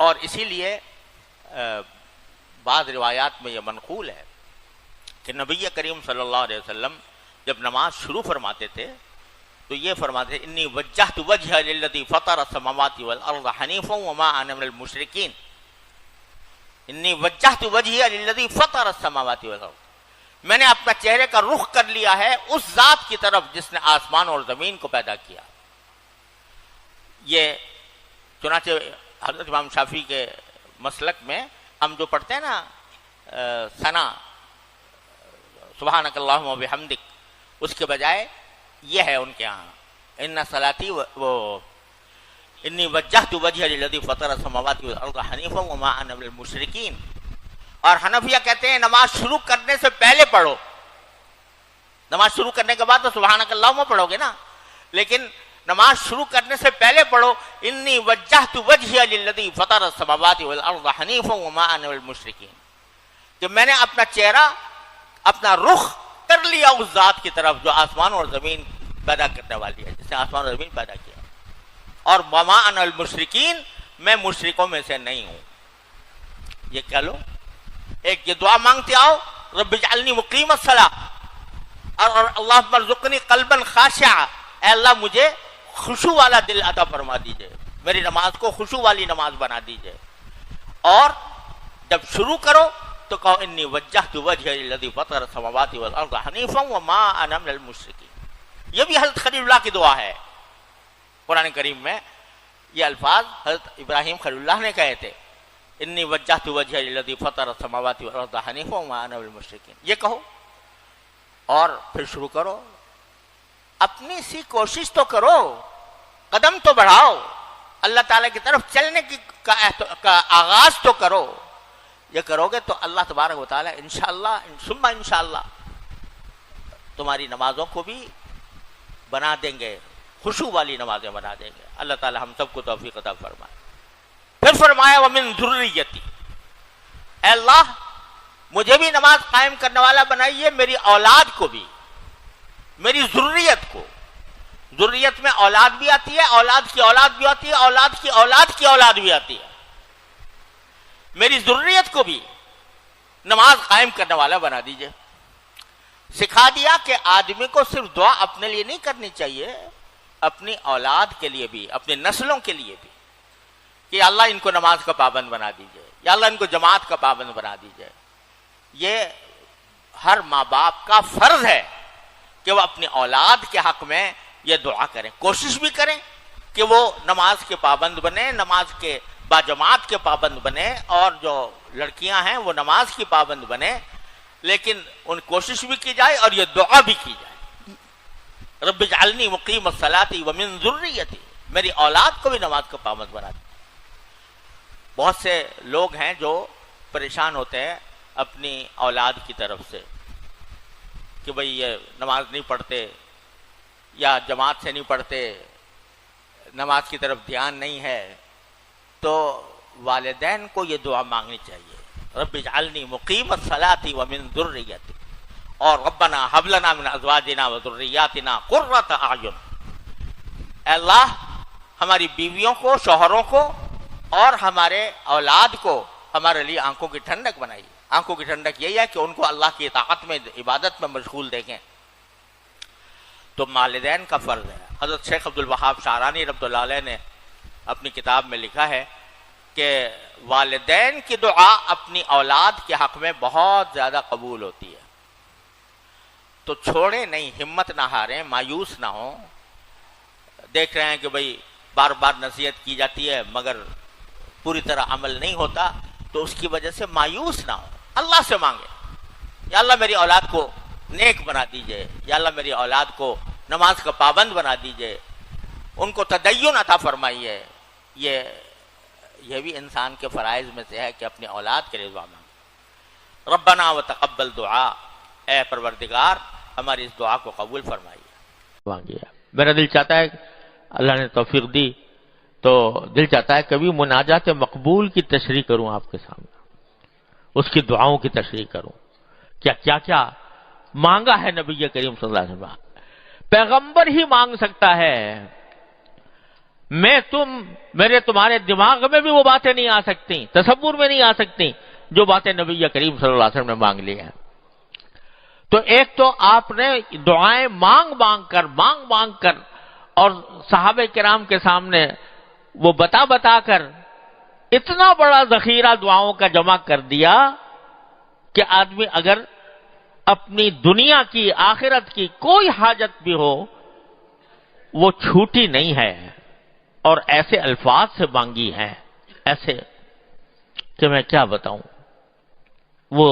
اور اسی لیے بعض روایات میں یہ منقول ہے کہ نبی کریم صلی اللہ علیہ وسلم جب نماز شروع فرماتے تھے تو یہ فرماتے تھے انی وجہت وجہ للذی فطر السماوات والارض حنیفا وما انا من المشرکین. انی وجہت وجہی للذی فطر السماوات والارض، میں نے اپنا چہرے کا رخ کر لیا ہے اس ذات کی طرف جس نے آسمان اور زمین کو پیدا کیا. یہ چنانچہ حضرت امام شافعی کے مسلک میں ہم جو پڑھتے ہیں نا ثنا سبحانک اللہم و بحمدک، اس کے بجائے یہ ہے ان کے ہاں ان صلاتی وہ انی وجہت وجہ للذی فطر السماوات والارض حنیفا وما انا من المشرکین. اور حنفیہ کہتے ہیں نماز شروع کرنے سے پہلے پڑھو، نماز شروع کرنے کے بعد تو سبحانک اللہم پڑھو گے نا، لیکن نماز شروع کرنے سے پہلے پڑھو انی وجہت وجہی للذی فطر السماوات والارض حنیفا وما انا من المشرکین، کہ میں نے اپنا چہرہ اپنا رخ کر لیا اس ذات کی طرف جو آسمان اور زمین پیدا کرنے والی ہے، جس نے آسمان اور زمین پیدا کیا، اور وما انا المشرکین، میں مشرکوں میں سے نہیں ہوں. یہ کہہ لو، ایک یہ دعا مانگتے آؤ رب اجعلنی مقیم الصلاۃ، اور اللہم ارزقنی قلبا خاشعا، اے اللہ مجھے خشوع والا دل عطا فرما دیجئے، میری نماز کو خشوع والی نماز بنا دیجئے. اور جب شروع کرو تو کہو انی وجہت وجہی للذی فطر السماوات والارض حنیفا وما انا من المشرکین. یہ بھی حضرت خلیل اللہ کی دعا ہے. قرآن کریم میں یہ الفاظ حضرت ابراہیم خلیل اللہ نے کہے تھے انی وجہت وجہی للذی فطر السماوات والارض حنیفا وما انا من المشرکین. یہ کہو اور پھر شروع کرو. اپنی سی کوشش تو کرو، قدم تو بڑھاؤ، اللہ تعالیٰ کی طرف چلنے کا آغاز تو کرو. یہ کرو گے تو اللہ تبارک و تعالیٰ انشاءاللہ ثم انشاءاللہ تمہاری نمازوں کو بھی بنا دیں گے، خشوع والی نمازیں بنا دیں گے. اللہ تعالیٰ ہم سب کو توفیق عطا فرمائے. پھر فرمایا ومن ذریتی، اے اللہ مجھے بھی نماز قائم کرنے والا بنائیے، میری اولاد کو بھی، میری ذریت کو. ذریت میں اولاد بھی آتی ہے، اولاد کی اولاد بھی آتی ہے، اولاد کی اولاد کی اولاد بھی آتی ہے. میری ذریت کو بھی نماز قائم کرنے والا بنا دیجئے. سکھا دیا کہ آدمی کو صرف دعا اپنے لیے نہیں کرنی چاہیے، اپنی اولاد کے لیے بھی، اپنی نسلوں کے لیے بھی، کہ اللہ ان کو نماز کا پابند بنا دیجئے، یا اللہ ان کو جماعت کا پابند بنا دیجئے. یہ ہر ماں باپ کا فرض ہے کہ وہ اپنی اولاد کے حق میں یہ دعا کریں، کوشش بھی کریں کہ وہ نماز کے پابند بنے، نماز کے باجماعت کے پابند بنے، اور جو لڑکیاں ہیں وہ نماز کی پابند بنے. لیکن ان کوشش بھی کی جائے اور یہ دعا بھی کی جائے رب اجعلنی مقیم الصلاۃ ومن ذریتی، میری اولاد کو بھی نماز کا پابند بنا دے. بہت سے لوگ ہیں جو پریشان ہوتے ہیں اپنی اولاد کی طرف سے کہ بھئی یہ نماز نہیں پڑھتے یا جماعت سے نہیں پڑھتے، نماز کی طرف دھیان نہیں ہے. تو والدین کو یہ دعا مانگنی چاہیے رب اجعلنی مقیم الصلاۃ ومن ذریتی، اور ربنا ھب لنا من ازواجنا وذریاتنا قرۃ اعین. اے اللہ ہماری بیویوں کو، شوہروں کو اور ہمارے اولاد کو ہمارے لیے آنکھوں کی ٹھنڈک بنائیے. آنکھوں کی ٹھنڈک یہی ہے کہ ان کو اللہ کی اطاعت میں، عبادت میں مشغول دیکھیں. تو والدین کا فرض ہے. حضرت شیخ عبد الوہاب شعرانی رحمۃ اللہ علیہ نے اپنی کتاب میں لکھا ہے کہ والدین کی دعا اپنی اولاد کے حق میں بہت زیادہ قبول ہوتی ہے. تو چھوڑیں نہیں، ہمت نہ ہاریں، مایوس نہ ہوں. دیکھ رہے ہیں کہ بھئی بار بار نصیحت کی جاتی ہے مگر پوری طرح عمل نہیں ہوتا، تو اس کی وجہ سے مایوس نہ ہوں. اللہ سے مانگیں یا اللہ میری اولاد کو نیک بنا دیجئے، یا اللہ میری اولاد کو نماز کا پابند بنا دیجئے، ان کو تدین عطا فرمائیے. یہ بھی انسان کے فرائض میں سے ہے کہ اپنی اولاد کے لیے دعا مانگے. ربنا وتقبل دعا، اے پروردگار ہماری اس دعا کو قبول فرمائیے. میرا دل چاہتا ہے، اللہ نے توفیق دی تو دل چاہتا ہے کبھی مناجات مقبول کی تشریح کروں آپ کے سامنے، اس کی دعاؤں کی تشریح کروں. کیا کیا مانگا ہے نبی کریم صلی اللہ علیہ وسلم. پیغمبر ہی مانگ سکتا ہے. میرے تمہارے دماغ میں بھی وہ باتیں نہیں آ سکتی، تصور میں نہیں آ سکتی جو باتیں نبی کریم صلی اللہ علیہ وسلم نے مانگ لی ہیں۔ تو ایک تو آپ نے دعائیں مانگ مانگ کر اور صحابہ کرام کے سامنے وہ بتا کر اتنا بڑا ذخیرہ دعاؤں کا جمع کر دیا کہ آدمی اگر اپنی دنیا کی آخرت کی کوئی حاجت بھی ہو وہ چھوٹی نہیں ہے، اور ایسے الفاظ سے مانگی ہیں، ایسے کہ میں کیا بتاؤں، وہ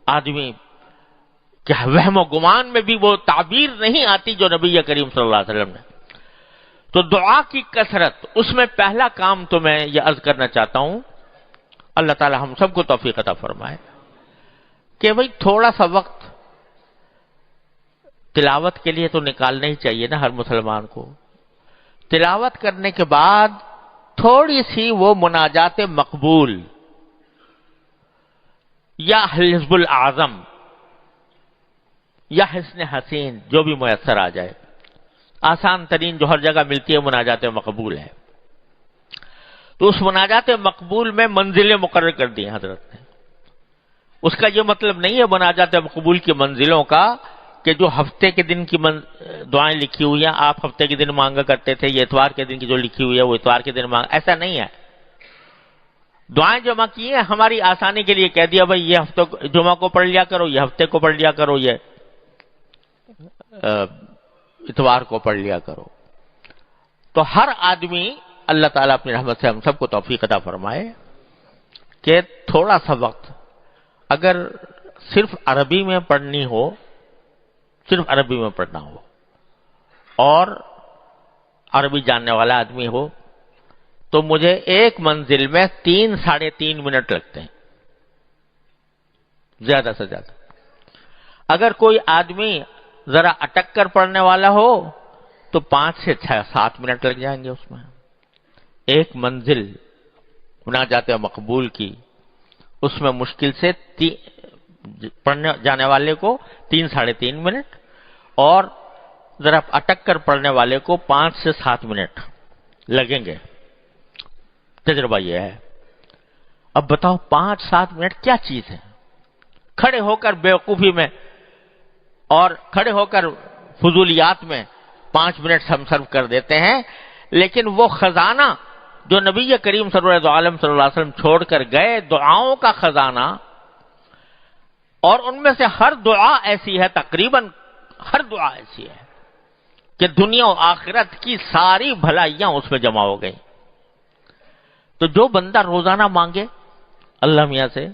آدمی کیا وہم و گمان میں بھی وہ تعبیر نہیں آتی جو نبی کریم صلی اللہ علیہ وسلم نے۔ تو دعا کی کثرت، اس میں پہلا کام تو میں یہ عرض کرنا چاہتا ہوں، اللہ تعالی ہم سب کو توفیق عطا فرمائے کہ بھئی تھوڑا سا وقت تلاوت کے لیے تو نکالنا ہی چاہیے نا ہر مسلمان کو۔ تلاوت کرنے کے بعد تھوڑی سی وہ مناجات مقبول یا حزب الاعظم یا حسن حسین جو بھی میسر آ جائے، آسان ترین جو ہر جگہ ملتی ہے مناجات مقبول ہے، تو اس مناجات مقبول میں منزلیں مقرر کر دی ہیں حضرت نے۔ اس کا یہ مطلب نہیں ہے مناجات مقبول کی منزلوں کا کہ جو ہفتے کے دن کی دعائیں لکھی ہوئی ہیں آپ ہفتے کے دن مانگا کرتے تھے، یہ اتوار کے دن کی جو لکھی ہوئی ہے وہ اتوار کے دن مانگا، ایسا نہیں ہے۔ دعائیں جمع کی ہیں ہماری آسانی کے لیے، کہہ دیا بھائی یہ ہفتے جمعہ کو پڑھ لیا کرو، یہ ہفتے کو پڑھ لیا کرو، یہ اتوار کو پڑھ لیا کرو۔ تو ہر آدمی، اللہ تعالیٰ اپنی رحمت سے ہم سب کو توفیق عطا فرمائے کہ تھوڑا سا وقت اگر صرف عربی میں پڑھنی ہو، صرف عربی میں پڑھنا ہو اور عربی جاننے والا آدمی ہو تو مجھے ایک منزل میں 3-3.5 منٹ لگتے ہیں زیادہ سے زیادہ۔ اگر کوئی آدمی ذرا اٹک کر پڑھنے والا ہو تو 5 سے 7 منٹ لگ جائیں گے اس میں۔ ایک منزل مناجات مقبول کی، اس میں مشکل سے پڑھنے جانے والے کو 3-3.5 منٹ اور ذرا اٹک کر پڑھنے والے کو 5 سے 7 منٹ لگیں گے، تجربہ یہ ہے۔ اب بتاؤ 5-7 منٹ کیا چیز ہے؟ کھڑے ہو کر بیوقوفی میں اور کھڑے ہو کر فضولیات میں 5 منٹ ہم صرف کر دیتے ہیں، لیکن وہ خزانہ جو نبی کریم صلی اللہ علیہ وسلم چھوڑ کر گئے، دعاؤں کا خزانہ، اور ان میں سے ہر دعا ایسی ہے، تقریباً ہر دعا ایسی ہے کہ دنیا و آخرت کی ساری بھلائیاں اس میں جمع ہو گئیں۔ تو جو بندہ روزانہ مانگے اللہ میاں سے،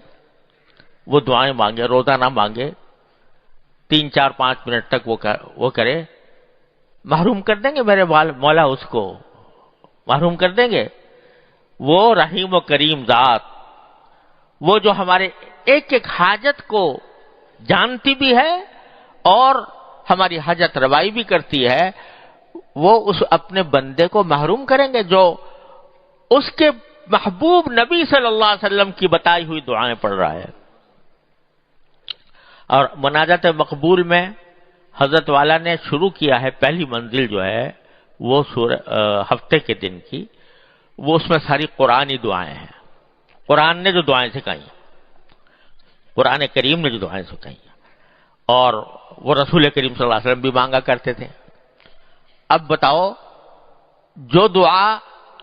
وہ دعائیں مانگے، روزانہ مانگے، 3-4-5 منٹ تک وہ کرے، محروم کر دیں گے میرے مولا، اس کو محروم کر دیں گے۔ وہ رحیم و کریم ذات، وہ جو ہمارے ایک ایک حاجت کو جانتی بھی ہے اور ہماری حاجت روائی بھی کرتی ہے، وہ اس اپنے بندے کو محروم کریں گے جو اس کے محبوب نبی صلی اللہ علیہ وسلم کی بتائی ہوئی دعائیں پڑھ رہا ہے۔ اور مناجات مقبول میں حضرت والا نے شروع کیا ہے، پہلی منزل جو ہے وہ ہفتے کے دن کی، وہ اس میں ساری قرآنی دعائیں ہیں، قرآن نے جو دعائیں سکھائی ہیں، قرآن کریم نے جو دعائیں سکھائی ہیں، اور وہ رسول کریم صلی اللہ علیہ وسلم بھی مانگا کرتے تھے۔ اب بتاؤ جو دعا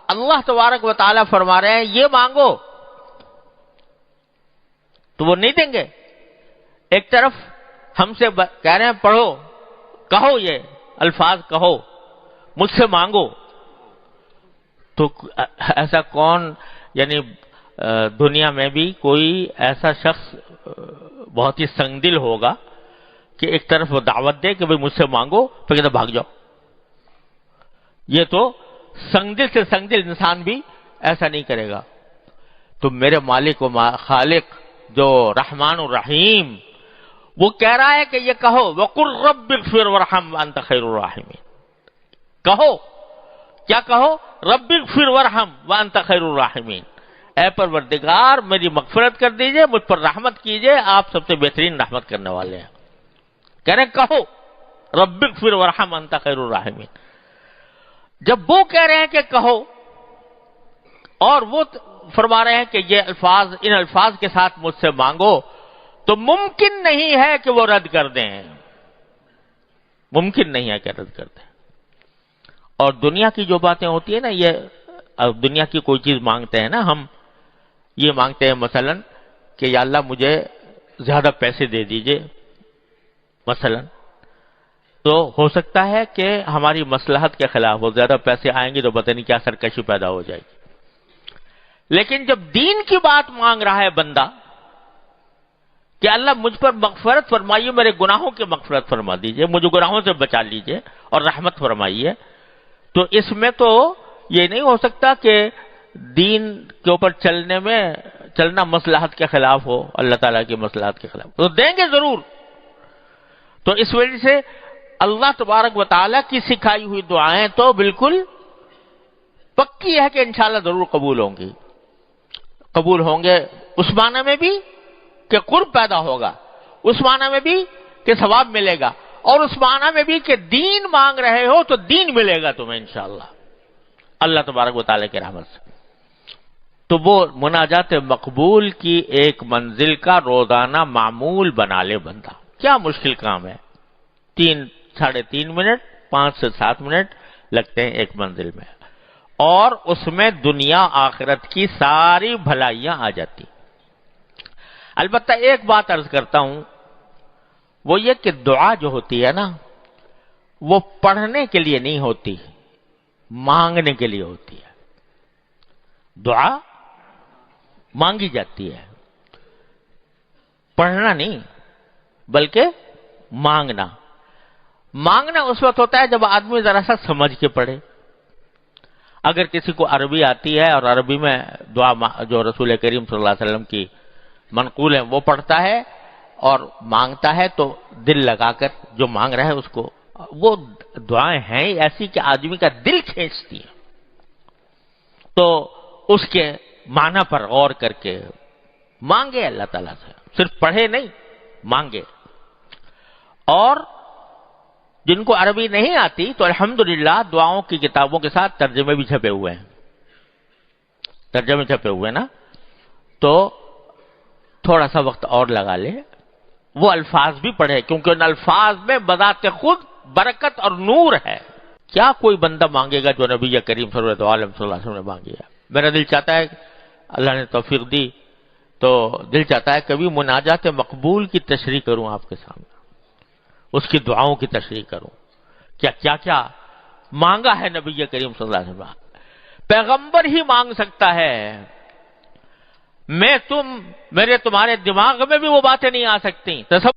اللہ تبارک و تعالیٰ فرما رہے ہیں یہ مانگو تو وہ نہیں دیں گے، ایک طرف ہم سے کہہ رہے ہیں پڑھو، کہو، یہ الفاظ کہو، مجھ سے مانگو، تو ایسا کون، یعنی دنیا میں بھی کوئی ایسا شخص بہت ہی سنگ دل ہوگا کہ ایک طرف وہ دعوت دے کہ بھئی مجھ سے مانگو، پھر کہتا بھاگ جاؤ۔ یہ تو سنگ دل سے سنگ دل انسان بھی ایسا نہیں کرے گا۔ تو میرے مالک و خالق جو رحمان الرحیم، وہ کہہ رہا ہے کہ یہ کہو وَقُلْ رَبِّ اغْفِرْ وَارْحَمْ وَأَنْتَ خَيْرُ الرَّاحِمِينَ، کہو، کیا کہو؟ رَبِّ اغْفِرْ وَارْحَمْ وَأَنْتَ خَيْرُ الرَّاحِمِينَ، اے پروردگار میری مغفرت کر دیجئے، مجھ پر رحمت کیجئے، آپ سب سے بہترین رحمت کرنے والے ہیں۔ کہہ رہے کہو رَبِّ اغْفِرْ وَارْحَمْ وَأَنْتَ خَيْرُ الرَّاحِمِينَ۔ جب وہ کہہ رہے ہیں کہ کہو اور وہ فرما رہے ہیں کہ یہ الفاظ ان الفاظ کے ساتھ مجھ سے مانگو، تو ممکن نہیں ہے کہ وہ رد کر دیں، ممکن نہیں ہے کہ رد کر دیں۔ اور دنیا کی جو باتیں ہوتی ہیں نا، یہ دنیا کی کوئی چیز مانگتے ہیں نا، ہم یہ مانگتے ہیں مثلا کہ یا اللہ مجھے زیادہ پیسے دے دیجئے مثلا، تو ہو سکتا ہے کہ ہماری مصلحت کے خلاف ہو، زیادہ پیسے آئیں گے تو پتہ نہیں کیا سرکشی پیدا ہو جائے گی۔ لیکن جب دین کی بات مانگ رہا ہے بندہ کہ اللہ مجھ پر مغفرت فرمائیے، میرے گناہوں کی مغفرت فرما دیجئے، مجھے گناہوں سے بچا لیجئے اور رحمت فرمائیے، تو اس میں تو یہ نہیں ہو سکتا کہ دین کے اوپر چلنا مصلحت کے خلاف ہو، اللہ تعالیٰ کی مصلحت کے خلاف، تو دیں گے ضرور۔ تو اس وجہ سے اللہ تبارک و تعالیٰ کی سکھائی ہوئی دعائیں تو بالکل پکی ہے کہ انشاءاللہ ضرور قبول ہوں گی، قبول ہوں گے، اس معنی میں بھی کہ قرب پیدا ہوگا، اس معنی میں بھی کہ ثواب ملے گا، اور اس معنی میں بھی کہ دین مانگ رہے ہو تو دین ملے گا تمہیں انشاءاللہ اللہ تبارک و تعالیٰ کی رحمت سے۔ تو وہ مناجات مقبول کی ایک منزل کا روزانہ معمول بنا لے بندہ، کیا مشکل کام ہے، 3-3.5 منٹ 5 سے 7 منٹ لگتے ہیں ایک منزل میں، اور اس میں دنیا آخرت کی ساری بھلائیاں آ جاتی۔ البتہ ایک بات عرض کرتا ہوں، وہ یہ کہ دعا جو ہوتی ہے نا، وہ پڑھنے کے لیے نہیں ہوتی، مانگنے کے لیے ہوتی ہے۔ دعا مانگی جاتی ہے، پڑھنا نہیں بلکہ مانگنا۔ مانگنا اس وقت ہوتا ہے جب آدمی ذرا سا سمجھ کے پڑھے۔ اگر کسی کو عربی آتی ہے اور عربی میں دعا جو رسول کریم صلی اللہ علیہ وسلم کی منقول ہیں وہ پڑھتا ہے اور مانگتا ہے، تو دل لگا کر جو مانگ رہا ہے اس کو، وہ دعائیں ہیں ایسی کہ آدمی کا دل کھینچتی ہیں، تو اس کے معنی پر غور کر کے مانگے اللہ تعالیٰ سے، صرف پڑھے نہیں مانگے۔ اور جن کو عربی نہیں آتی تو الحمدللہ دعاؤں کی کتابوں کے ساتھ ترجمے بھی چھپے ہوئے ہیں، ترجمے چھپے ہوئے نا، تو تھوڑا سا وقت اور لگا لے، وہ الفاظ بھی پڑھے، کیونکہ ان الفاظ میں بذات خود برکت اور نور ہے۔ کیا کوئی بندہ مانگے گا جو نبی کریم صلی اللہ علیہ وسلم نے مانگی ہے؟ میرا دل چاہتا ہے، اللہ نے توفیق دی تو دل چاہتا ہے کبھی مناجات مقبول کی تشریح کروں آپ کے سامنے، اس کی دعاؤں کی تشریح کروں، کیا کیا مانگا ہے نبی کریم صلی اللہ علیہ وسلم۔ پیغمبر ہی مانگ سکتا ہے، میرے تمہارے دماغ میں بھی وہ باتیں نہیں آ سکتی۔